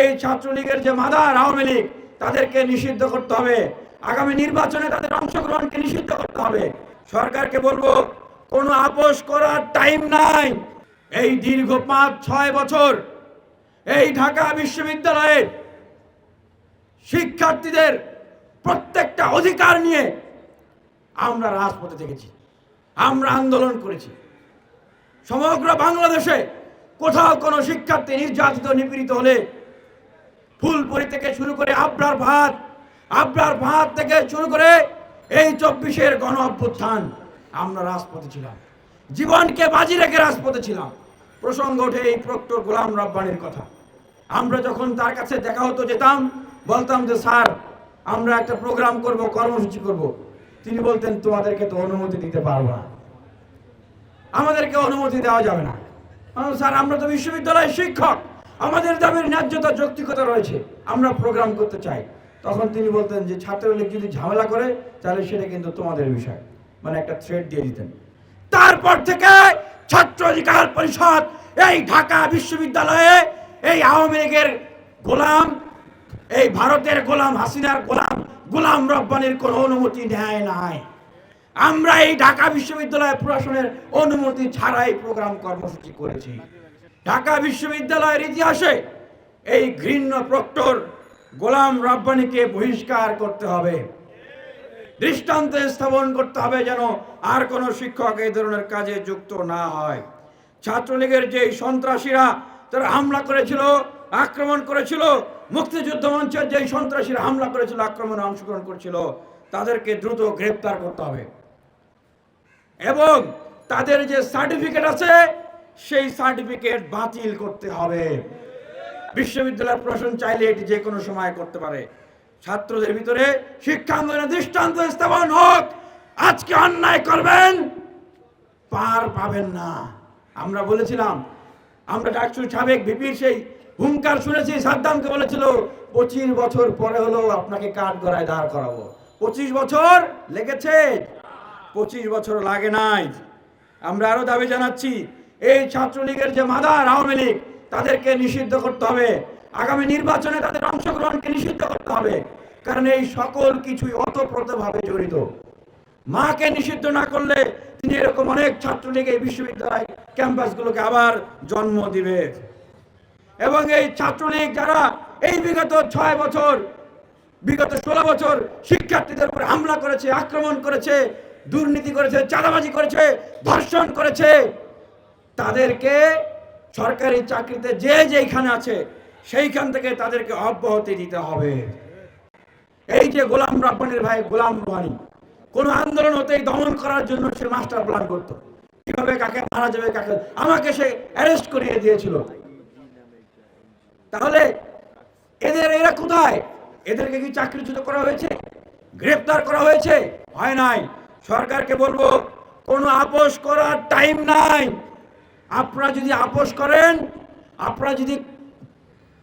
এই ছাত্রলীগের যে মাদার আওয়ামী লীগ তাদেরকে নিষিদ্ধ করতে হবে। আগামী নির্বাচনে তাদের অংশগ্রহণকে নিষিদ্ধ করতে হবে। সরকারকে বলবো, কোনো আপোষ করার টাইম নাই। এই দীর্ঘ 5-6 বছর এই ঢাকা বিশ্ববিদ্যালয়ের শিক্ষার্থীদের প্রত্যেকটা অধিকার নিয়ে আমরা রাজপথে থেকেছি, আমরা আন্দোলন করেছি। সমগ্র বাংলাদেশে কোথাও কোনো শিক্ষার্থী নির্যাতিত নিপীড়িত হলে ফুলপুরি থেকে শুরু করে আবরার ভাত থেকে শুরু করে এই 24-এর গণ অভ্যুত্থান আমরা রাজপথে ছিলাম, জীবনকে বাজি রেখে রাজপথে ছিলাম। প্রসঙ্গ ওঠে এই প্রক্টর গোলাম রব্বানীর কথা। আমরা যখন তার কাছে দেখা হতো যেতাম, বলতাম যে স্যার আমরা একটা প্রোগ্রাম করব, কর্মসূচি করব। তিনি বলতেন তোমাদেরকে তো অনুমতি দিতে পারবো না, আমাদেরকে অনুমতি দেওয়া যাবে না। স্যার আমরা তো বিশ্ববিদ্যালয়ের শিক্ষক, আমাদের দাবির ন্যায্যতা যৌক্তিকতা রয়েছে, আমরা প্রোগ্রাম করতে চাই। তখন তিনি বলতেন যে ছাত্রলীগ যদি ঝামেলা করে তাহলে সেটা কিন্তু তোমাদের বিষয়, মানে একটা থ্রেট দিয়ে দিতেন। তারপর থেকে ছাত্র অধিকার পরিষদ এই ঢাকা বিশ্ববিদ্যালয়ে এই আওয়ামী লীগের গোলাম, এই ভারতের গোলাম হাসিনার গোলাম রব্বানীর কোনো অনুমতি নেয় নাই। আমরা এই ঢাকা বিশ্ববিদ্যালয় প্রশাসনের অনুমতি ছাড়াই প্রোগ্রাম কর্মসূচি করেছি। ঢাকা বিশ্ববিদ্যালয়ের ইতিহাসে এই ঘৃণ্য প্রক্টর গোলাম রব্বানীকে বহিষ্কার করতে হবে, দৃষ্টান্ত স্থাপন করতে হবে যেন আর কোনো শিক্ষক এই ধরনের কাজে যুক্ত না হয়। ছাত্রলীগের যে সন্ত্রাসীরা তারা হামলা করেছিল, আক্রমণ করেছিল, মুক্তিযুদ্ধ মঞ্চের যে সন্ত্রাসীরা হামলা করেছিল, আক্রমণে অংশগ্রহণ করেছিল, তাদেরকে দ্রুত গ্রেপ্তার করতে হবে এবং তাদের যে সার্টিফিকেট আছে সেই সার্টিফিকেট বাতিল করতে হবে। বিশ্ববিদ্যালয় প্রশাসন চাইলে এটি যে কোনো সময় করতে পারে। ছাত্রদের ভিতরে শিক্ষা আন্দোলনের দৃষ্টান্ত স্থাপন হোক। আজকে অন্যায় করবেন, পার পাবেন না। আমরা বলেছিলাম, আমরা ডাকসুর সাবেক ভিপির সেই হুঙ্কার শুনেছি, সাদ্দামকে বলেছিল 25 বছর পরে হলেও আপনাকে কাঠগড়ায় দাঁড় করাবো। 25 বছর লেগেছে, 25 বছর লাগে নাই। আমরা আরো দাবি জানাচ্ছি, এই ছাত্রলীগের যে মাদার আওয়ামী লীগ তাদেরকে নিষিদ্ধ করতে হবে। আগামী নির্বাচনে তাদের অংশগ্রহণকে নিষিদ্ধ করতে হবে, কারণ এই সকল কিছুই ওতপ্রোতভাবে জড়িত। মাকে নিষিদ্ধ না করলে তিনি এরকম অনেক ছাত্রলীগ এই বিশ্ববিদ্যালয় ক্যাম্পাসগুলোকে আবার জন্ম দিবে। এবং এই ছাত্রলীগ যারা এই বিগত 6 বছর, বিগত 16 বছর শিক্ষার্থীদের উপর হামলা করেছে, আক্রমণ করেছে, দুর্নীতি করেছে, চাঁদাবাজি করেছে, ধর্ষণ করেছে, তাদেরকে সরকারি চাকরিতে যে যেখানে আছে সেইখান থেকে তাদেরকে অব্যাহতি দিতে হবে। এই যে গোলাম রব্বানীর ভাই গোলাম রব্বানী কোন আন্দোলন হতেই দমন করার জন্য সে মাস্টার প্ল্যান করতো, কিভাবে কাকে মারা যাবে, কাকে, আমাকে সে অ্যারেস্ট করিয়ে দিয়েছিল। তাহলে এরা কোথায়? এদেরকে কি চাকরিচ্যুত করা হয়েছে, গ্রেফতার করা হয়েছে? হয় নাই। সরকারকে বলবো, কোনো আপোষ করার টাইম নাই। আপনারা যদি আপোষ করেন, আপনারা যদি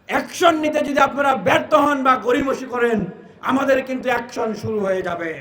অ্যাকশন নিতে যদি আপনারা ব্যর্থ হন বা গড়িমসি করেন, আমাদের কিন্তু অ্যাকশন শুরু হয়ে যাবে।